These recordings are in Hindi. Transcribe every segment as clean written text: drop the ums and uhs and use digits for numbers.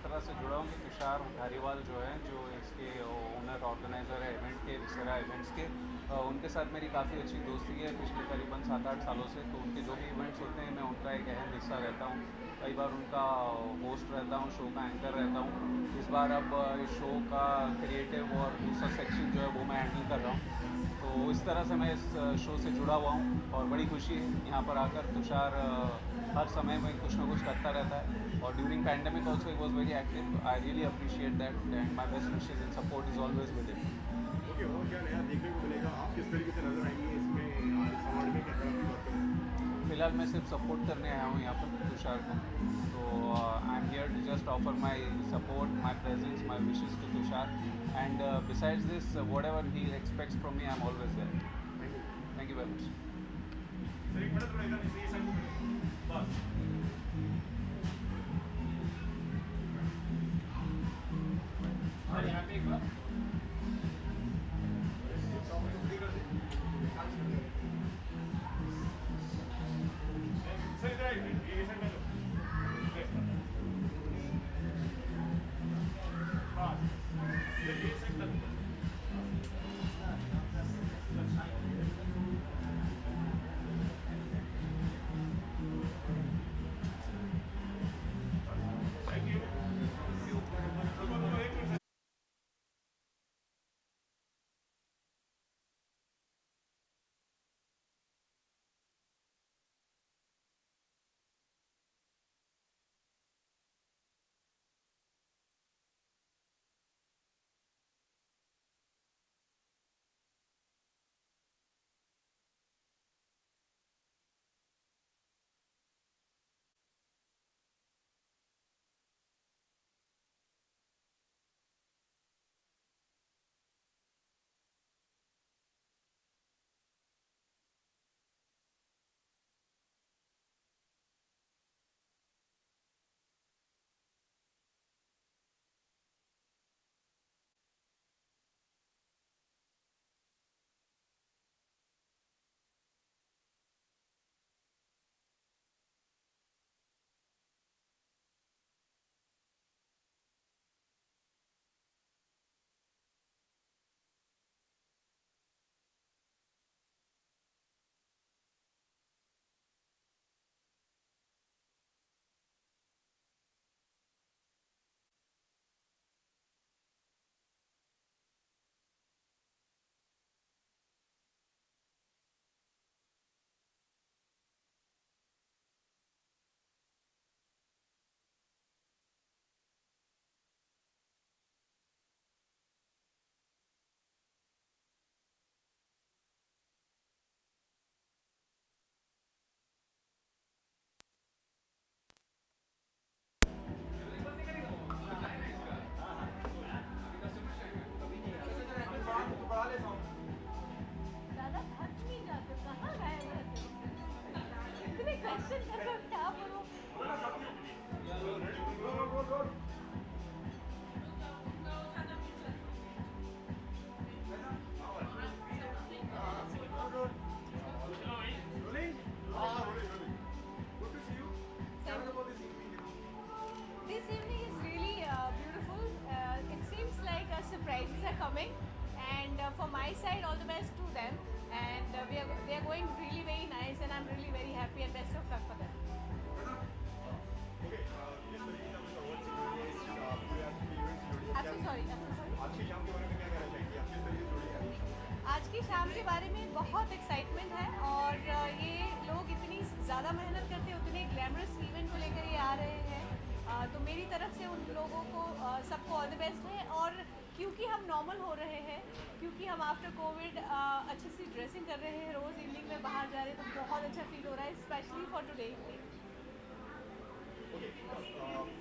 तरह से जुड़ा हूँ कि तुषार धारीवाल जो है, जो इसके ओनर ऑर्गेनाइज़र है इवेंट के, विसेरा इवेंट्स के, उनके साथ मेरी काफ़ी अच्छी दोस्ती है पिछले करीबन 7-8 सालों से। तो उनके जो भी इवेंट्स होते हैं मैं उनका एक अहम हिस्सा रहता हूँ। कई बार उनका होस्ट रहता हूँ, शो का एंकर रहता हूँ। इस बार अब इस शो का क्रिएटिव और दूसरा सेक्शन जो है वो मैं हैंडल कर रहा हूँ। तो इस तरह से मैं इस शो से जुड़ा हुआ हूँ और बड़ी खुशी है यहाँ पर आकर। तुषार हर समय में कुछ ना कुछ करता रहता है और during pandemic also he was very active. I really appreciate that and my best wishes and support is always with him. Okay, और क्या नया देखने को मिलेगा? आप किस तरीके से नजर आएंगे इसमें, इस अवार्ड में क्या अगर आपकी बात करें? फिलहाल मैं सिर्फ सपोर्ट करने आया हूँ यहाँ पर तुषार को। तो I am here to just offer my support, my presence, my wishes to Tushar and besides this whatever he expects from me I am always there. Thank you. Thank you very much. Sir एक मिनट, थोड़ा इधर ये सब बस। सर यहाँ पे एक बार सर इधर आइए, ये सर में लो। बस ये सर कर दो। Thank you. एक मिनट। ज़्यादा थक नहीं जाते, कहाँ गायब रहते हो? इतने क्वेश्चन कर रहे हो, क्या बोलो? This evening is really beautiful. It seems like surprises are coming, and for my side, all the best to them. And they are going really very nice, and I'm really very happy, and best of luck for them. Okay, किस तरीके से आपका अवार्ड सीक्वेंस पूरे आपके इवेंट से जुड़ी है? I'm so sorry. I'm so sorry. आज की शाम के बारे में क्या कहना चाहेंगे? आप किस तरीके से जुड़ी है? आज की शाम के बारे में बहुत एक्साइटमेंट है, और ये लोग इतनी ज़्यादा मेहनत करते हैं, उतने ग्लैमरस इवेंट को लेकर ये आ रहे हैं। तो मेरी तरफ से उन लोगों को सबको ऑल द बेस्ट है। और क्योंकि हम नॉर्मल हो रहे हैं, क्योंकि हम आफ्टर कोविड अच्छे से ड्रेसिंग कर रहे हैं, रोज़ इवनिंग में बाहर जा रहे हैं, तो बहुत अच्छा फील हो रहा है, specially for today evening. Okay,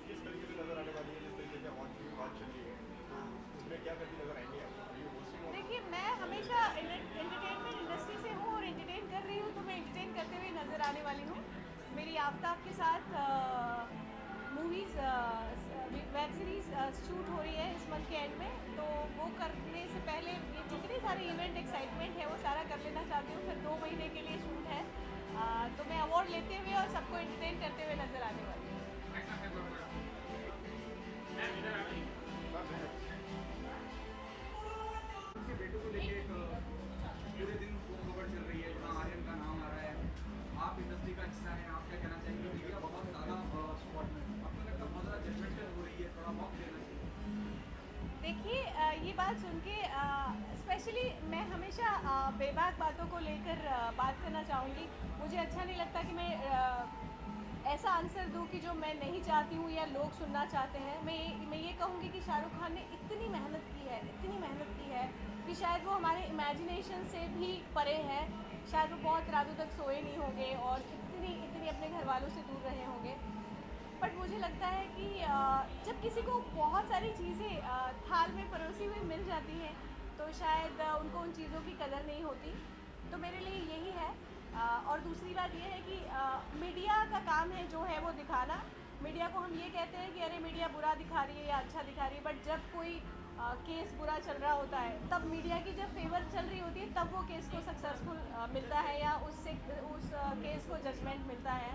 किस तरीके से नजर आने वाली है जिस तरीके से अवार्ड की बात चल रही है, तो उसमें क्या करती नजर आएंगे आप? ये होस्टिंग और देखिए, मैं हमेशा एंटरटेनमेंट इंडस्ट्री से हूँ और एंटरटेन कर रही हूँ, तो मैं एंटरटेन करते हुए नज़र आने वाली हूँ। मेरी आफ्ताब के साथ मूवीज़, वेब सीरीज़ शूट हो रही है इस मंथ के एंड में, तो वो करने से पहले ये जितने सारे इवेंट एक्साइटमेंट है वो सारा कर लेना चाहती हूँ। फिर 2 महीने के लिए शूट है, तो मैं अवार्ड लेते हुए और सबको एंटरटेन करते हुए नज़र आने वाली हूँ। बेबाक बातों को लेकर बात करना चाहूँगी। मुझे अच्छा नहीं लगता कि मैं ऐसा आंसर दूँ कि जो मैं नहीं चाहती हूँ या लोग सुनना चाहते हैं। मैं ये कहूँगी कि शाहरुख खान ने इतनी मेहनत की है, इतनी मेहनत की है कि शायद वो हमारे इमेजिनेशन से भी परे है। शायद वो बहुत रातों तक सोए नहीं होंगे और इतनी इतनी अपने घर वालों से दूर रहे होंगे। बट मुझे लगता है कि जब किसी को बहुत सारी चीज़ें थाल में परोसी हुई मिल जाती हैं तो शायद उनको उन चीज़ों की कदर नहीं होती। तो मेरे लिए यही है। और दूसरी बात यह है कि मीडिया का काम है जो है वो दिखाना। मीडिया को हम ये कहते हैं कि अरे मीडिया बुरा दिखा रही है या अच्छा दिखा रही है, बट जब कोई केस बुरा चल रहा होता है तब मीडिया की जब फेवर चल रही होती है तब वो केस को सक्सेसफुल मिलता है या उस केस को जजमेंट मिलता है।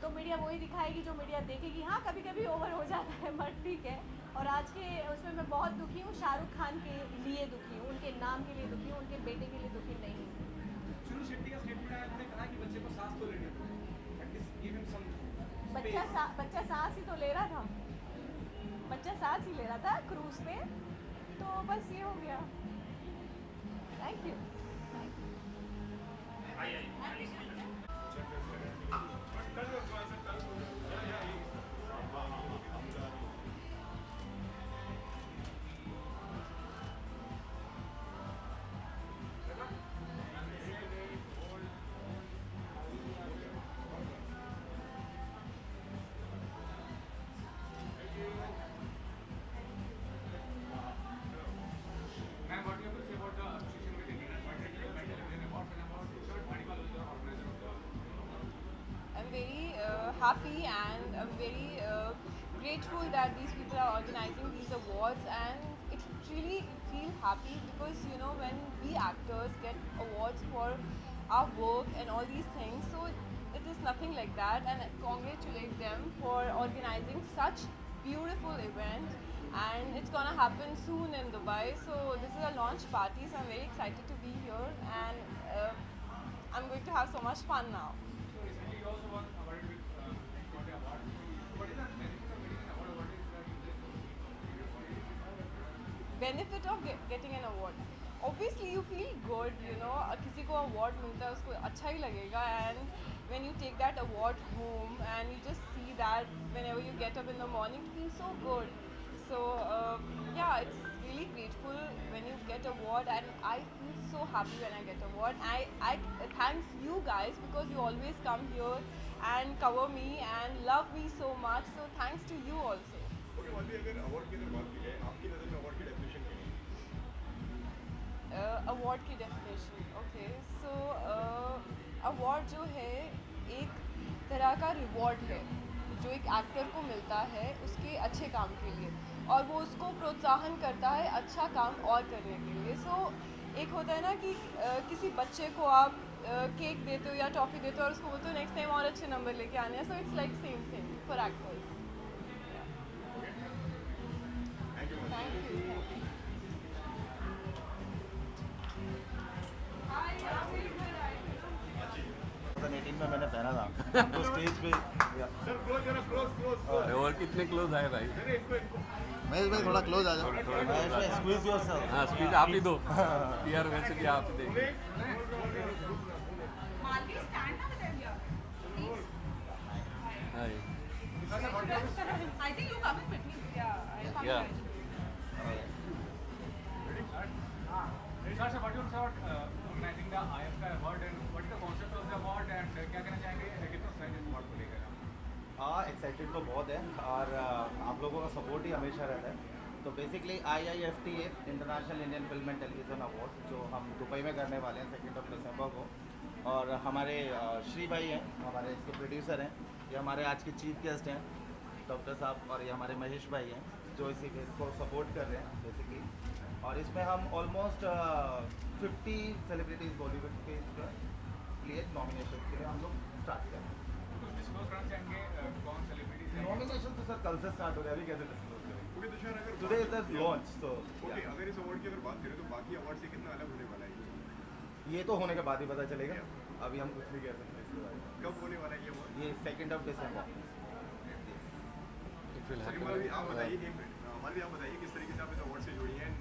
तो मीडिया वही दिखाएगी जो मीडिया देखेगी। हाँ, कभी कभी ओवर हो जाता है बट ठीक है। और आज के उसमें मैं बहुत दुखी हूँ, शाहरुख खान के लिए दुखी हूँ, उनके नाम के लिए दुखी हूँ, उनके बेटे के लिए दुखी नहीं हूँ। सुनील शेट्टी का स्टेटमेंट आया, उन्होंने कहा कि बच्चे को सांस तो लेने दो, एटलीस्ट गिव हिम सम बच्चा सांस ही तो ले रहा था, बच्चा सांस ही ले रहा था क्रूज पे, तो बस ये हो गया। Thank you. Ma'am, what do you have to say about the association with Indian Environmental Television Awards and about Tushar Dhaliwal, who is the organizer of the I'm very happy and I'm very grateful that these people are organizing these awards, and it really feel happy because you know when we actors get awards for our work and all these things, so it is nothing like that, and I congratulate them for organizing such beautiful event, and it's gonna happen soon in Dubai. So this is a launch party, so I'm very excited to be here, and I'm going to have so much fun now. So recently you also won awarded with got the award. What is the benefit of getting an award? What is that you Benefit of getting an award, obviously you feel good, you know, किसी को award मिलता है उसको अच्छा ही लगेगा, and when you take that award home and you just see that whenever you get up in the morning, it feels so good. So yeah, it's really grateful when you get award, and I feel so happy when I get award. I thanks you guys because you always come here and cover me and love me so much, so thanks to you also. Okay, Malvi, अगर अवार्ड की अगर बात की जाए, आपकी नज़र में अवार्ड की डेफिनेशन क्या है? अवार्ड की डेफिनेशन, ओके, सो अवार्ड जो है एक तरह का रिवॉर्ड है जो एक एक्टर को मिलता है उसके अच्छे काम के लिए, और वो उसको प्रोत्साहन करता है अच्छा काम और करने के लिए. सो एक होता है ना कि किसी बच्चे को आप केक देते हो या टॉफ़ी देते हो और उसको बोलते हो नेक्स्ट टाइम और अच्छे नंबर लेके आने हैं. So it's like same thing for actors. Thank you. Thank you. 2018 में मैंने पहना था तो स्टेज पे सर क्लोज करो, क्लोज। और कितने क्लोज आए भाई? अरे इनको महेश भाई थोड़ा क्लोज आ जाओ. Squeeze yourself. हाँ, स्पीच आप ही दो. पीआर वैसे भी आप ही देंगे. Malvi, stand up there, yeah. Please. Hi. I think you come with me. Yeah, I come Yeah. with you. Sir, what do you say about organizing the IFSC award and what is the concept of the award and क्या कहना चाहेंगे कितना एक्साइटेड अवार्ड को लेकर आप? हाँ, एक्साइटेड तो बहुत है और आप लोगों का सपोर्ट ही हमेशा रहता है. तो basically IIFTA international Indian film and television award जो हम दुबई में करने वाले हैं 2 दिसंबर को, और हमारे श्री भाई हैं, हमारे इसके प्रोड्यूसर हैं, ये हमारे आज के चीफ गेस्ट हैं डॉक्टर साहब, और ये हमारे महेश भाई हैं जो इसी को सपोर्ट कर रहे हैं बेसिकली. और इसमें हम ऑलमोस्ट 50 सेलिब्रिटीज़ बॉलीवुड के लिए नॉमिनेशन के लिए हम लोग स्टार्ट कर रहे हैं. कुछ डिस्क्लोज करना चाहेंगे कौन सेलिब्रिटीज हैं? नॉमिनेशन तो सर कल से स्टार्ट हो गया, अभी कैसे डिस्क्लोज करेंगे? ओके, तुषार, अगर टुडे इज द लॉन्च. तो ओके, अगर इस अवार्ड की अगर बात करें तो बाकी अवार्ड से कितना अलग होने वाला है? ये तो होने के बाद ही पता चलेगा, अभी हम कुछ नहीं कह सकते इसके बारे में. कब होने वाला है ये अवार्ड? ये 2 दिसंबर. It will sir, happen. Malvi, आप बताइए किस तरीके से आप इस अवार्ड से जुड़ी हैं?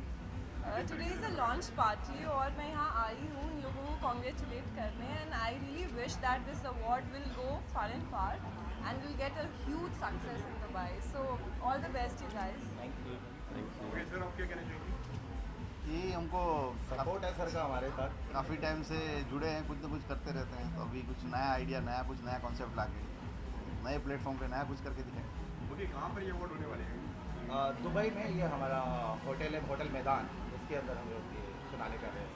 Today is a launch party और मैं यहाँ आई हूँ इन लोगों को कॉन्ग्रेचुलेट करने and I really wish that this award will go far and far and will get a huge success in Dubai. So all the best you guys. Okay sir, आप क्या कहना चाहेंगे? ये हमको सपोर्ट है सर का हमारे साथ. काफ़ी टाइम से जुड़े हैं, कुछ ना कुछ करते रहते हैं. तो अभी कुछ नया आइडिया, कुछ नया कॉन्सेप्ट ला के नए प्लेटफॉर्म पे नया कुछ करके दिखाएंगे. ओके, कहाँ पर ये अवार्ड होने वाले हैं? दुबई में ये हमारा होटल है, होटल मैदान, इसके अंदर हम लोग ये सुनाने कर रहे हैं.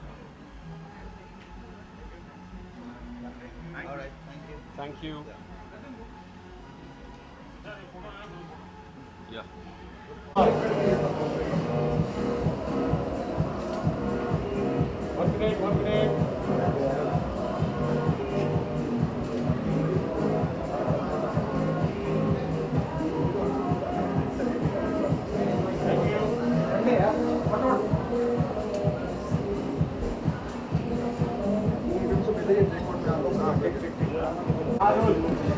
Alright, thank you. Thank you. Yeah. One minute.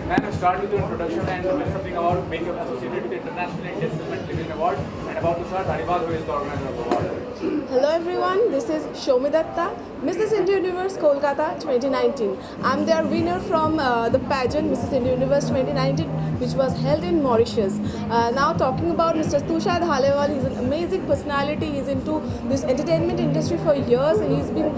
Man, start with your introduction and something about being associated with the International Indian Film and Television Award, and about to start Haribal, who is the organizer of the award. Hello everyone, this is Shomi Datta, Mrs. India Universe Kolkata 2019. I'm their winner from the pageant Mrs. India Universe 2019, which was held in Mauritius. Now talking about Mr. Tushar Dhalewal, he's an amazing personality. He's into this entertainment industry for years. He's been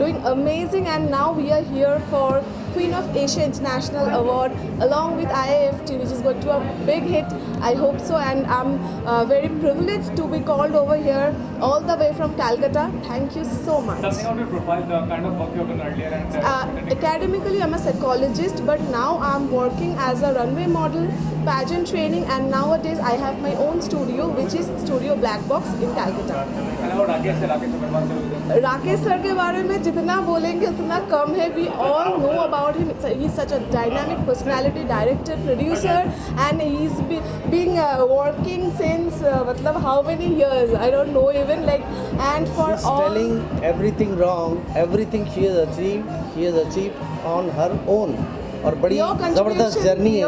doing amazing, and now we are here for Queen of Asia International Award along with IIFT, which is going to a big hit. I hope so, and I'm very privileged to be called over here all the way from Calcutta. Thank you so much. Something about your profile, the kind of work you have done earlier, and Academically, I'm a psychologist, but now I'm working as a runway model, pageant training, and nowadays I have my own studio, which is Studio Black Box in Calcutta. and about Rakesh Agarwal, sir. Rakesh sir के बारे में जितना बोलेंगे उतना कम है. We all know about him. He's such a dynamic personality, director, producer, and he's been working since मतलब how many years? I don't know even like. And for She's all telling everything wrong, everything she has achieved on her own. और बड़ी your ज़बरदस्त जर्नी है.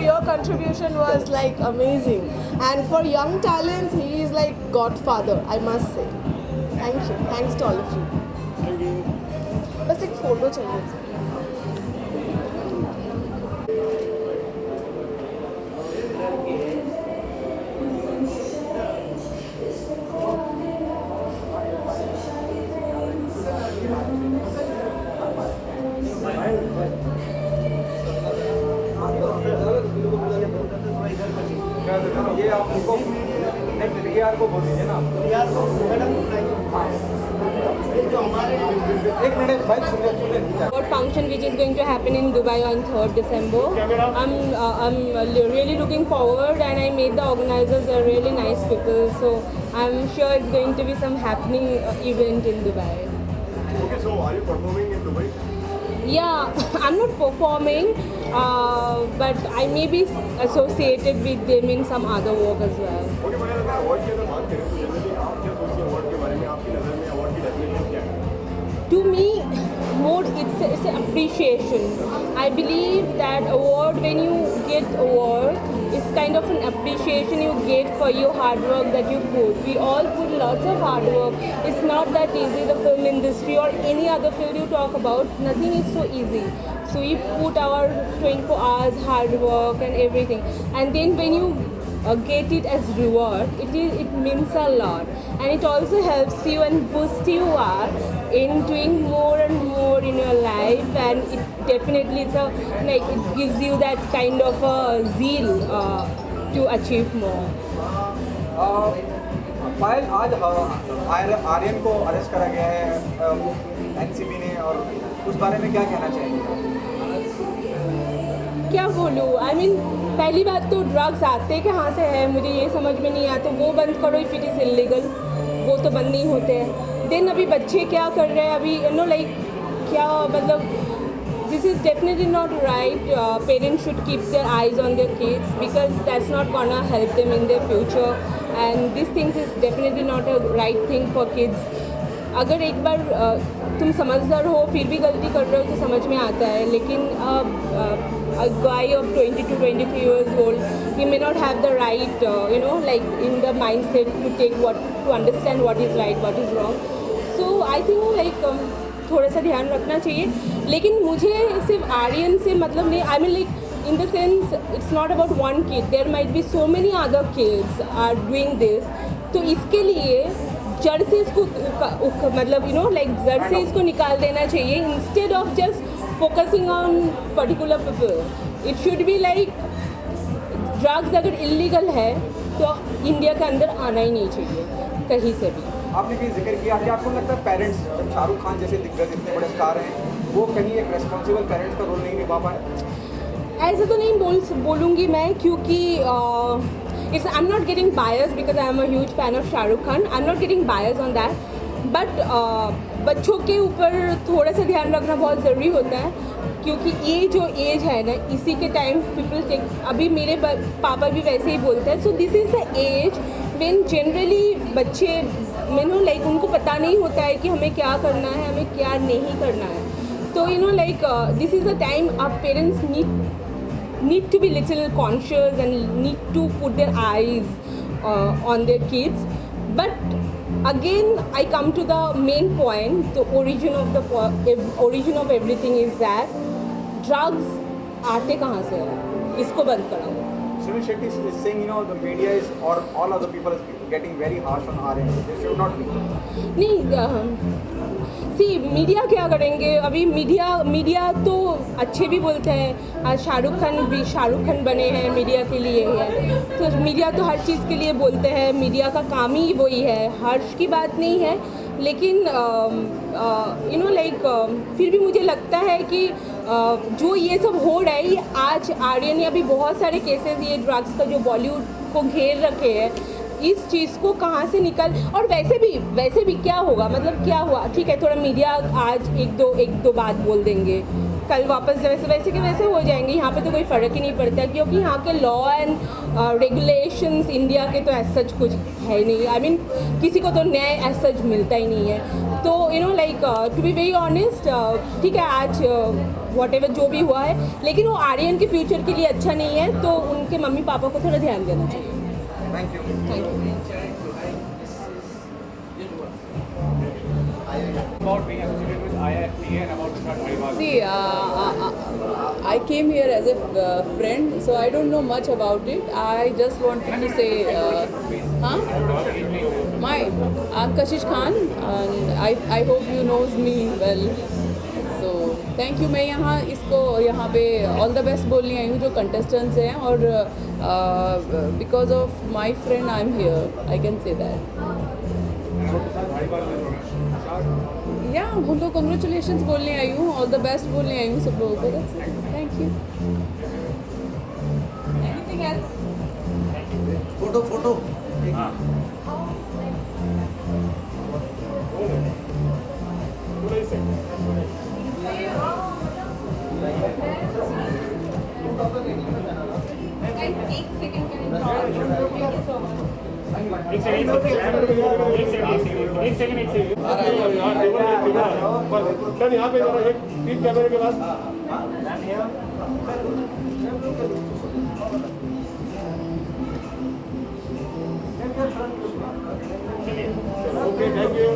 your contribution was like amazing, and for young talents he is like godfather, I must say. Thank you, thanks to all of you. बस एक फोटो चाहिए. ये आप उनको यार को बोल दीजिए ना. एक मिनट भाई, सुनिए. Award function which is going to happen in Dubai on 3rd December. I'm really looking forward, and I made the organizers are really nice people, so I'm sure it's going to be some happening event in Dubai. Okay, so are you performing in Dubai? Yeah, I'm not performing, but I may be associated with them in some other work as well. Okay, मैंने अगर अवार्ड की अगर बात करें तो जनरली आप क्या सोचते हैं अवार्ड के बारे में? आपकी नज़र में अवार्ड की डेफिनेशन क्या है? To me, more it's an appreciation. I believe that award, when you get award, it's kind of an appreciation you get for your hard work that you put. We all put lots of hard work. It's not that easy. The film industry or any other field you talk about, nothing is so easy. So we put our 24 hours hard work and everything, and then when you get it as reward, it means a lot, and it also helps you and boosts you up in doing more and more in your life, and it definitely it gives you that kind of a zeal to achieve more. पायल, आज आर्यन को अरेस्ट करा गया है एनसीबी ने, और उस बारे में क्या कहना चाहेंगे? क्या बोलूँ, I mean, पहली बात तो ड्रग्स आते कहाँ से है मुझे ये समझ में नहीं आता. वो बंद करो इफ इट इज़ इलीगल, वो तो बंद नहीं होते हैं. देन अभी बच्चे क्या कर रहे हैं अभी, लाइक क्या मतलब, this is definitely not right. Parents should keep their eyes on their kids because that's not gonna help them in their future, and this things is definitely not a right thing for kids. अगर एक बार तुम समझदार हो फिर भी गलती कर रहे हो तो समझ में आता है, लेकिन a guy of 22-23 years old, he may not have the right, like in the mindset to understand what is right, what is wrong. So I think like थोड़ा सा ध्यान रखना चाहिए, लेकिन मुझे सिर्फ आर्यन से मतलब नहीं, I mean like in the sense it's not about one kid, there might be so many other kids are doing this. तो इसके लिए जड़ से इसको मतलब like जड़ से इसको निकाल देना चाहिए, instead of just focusing on particular people. It should be like drugs अगर इलीगल है तो इंडिया के अंदर आना ही नहीं चाहिए कहीं से भी। आपने कहीं जिक्र किया कि आपको लगता है पेरेंट्स, जब शाहरुख खान जैसे दिग्गज इतने बड़े स्टार हैं, वो कहीं एक रेस्पॉन्सिबल पेरेंट्स का रोल नहीं निभा पाए? ऐसा तो नहीं बोलूँगी मैं, क्योंकि I am not getting bias because I am a huge fan of Shahrukh Khan, I am not getting bias on that, but बच्चों के ऊपर थोड़ा सा ध्यान रखना बहुत ज़रूरी होता है, क्योंकि ये जो एज है ना, इसी के टाइम पीपल टेक, अभी मेरे पापा भी वैसे ही बोलते हैं, so this is the age when generally बच्चे लाइक उनको पता नहीं होता है कि हमें क्या करना है, हमें क्या नहीं करना है। तो like this is the time our parents need to be little conscious and need to put their eyes on their kids. But again I come to the main point, the origin of everything is that drugs आते कहाँ से है, इसको बंद कराओ। Sunil Shetty is saying, the media is, or all other people is getting very harsh on Aryan. This should not be. नहीं, मीडिया क्या करेंगे, अभी मीडिया तो अच्छे भी बोलते हैं, आज शाहरुख खान बने हैं मीडिया के लिए है, तो मीडिया तो हर चीज़ के लिए बोलते हैं, मीडिया का काम ही वही है, हर्ष की बात नहीं है, लेकिन लाइक फिर भी मुझे लगता है कि जो ये सब हो रहा है, आज आर्यन ने अभी बहुत सारे केसेस ये ड्रग्स का जो बॉलीवुड को घेर रखे हैं, इस चीज़ को कहाँ से निकल, और वैसे भी क्या होगा, मतलब क्या हुआ, ठीक है थोड़ा मीडिया आज एक दो बात बोल देंगे, कल वापस वैसे के वैसे हो जाएंगे, यहाँ पे तो कोई फ़र्क ही नहीं पड़ता, क्योंकि यहाँ के लॉ एंड रेगुलेशंस इंडिया के तो एज सच कुछ है नहीं, आई मीन किसी को तो न्याय एज सच मिलता ही नहीं है। तो like to be very honest, ठीक है आज व्हाटएवर जो भी हुआ है, लेकिन वो आर्यन के फ्यूचर के लिए अच्छा नहीं है, तो उनके मम्मी पापा को थोड़ा ध्यान देना चाहिए। Thank you. About being associated with IFTA and about Tushar Dhaliwal. See, I came here as a friend, so I don't know much about it. I just wanted to say, I'm Kashish Khan, and I hope you knows me well. So thank you. मैं यहाँ पे all the best बोलने आई हूँ जो contestants हैं, और because of my friend I'm here, I can say that. Yeah, उनको congratulations बोलने आई हूँ, all the best बोलने आई हूँ सब लोगों को। That's it. Thank you. Anything else? Photo एक सेकंड यहाँ पे जरा एक तीन कैमरे के पास ओके, थैंक यू।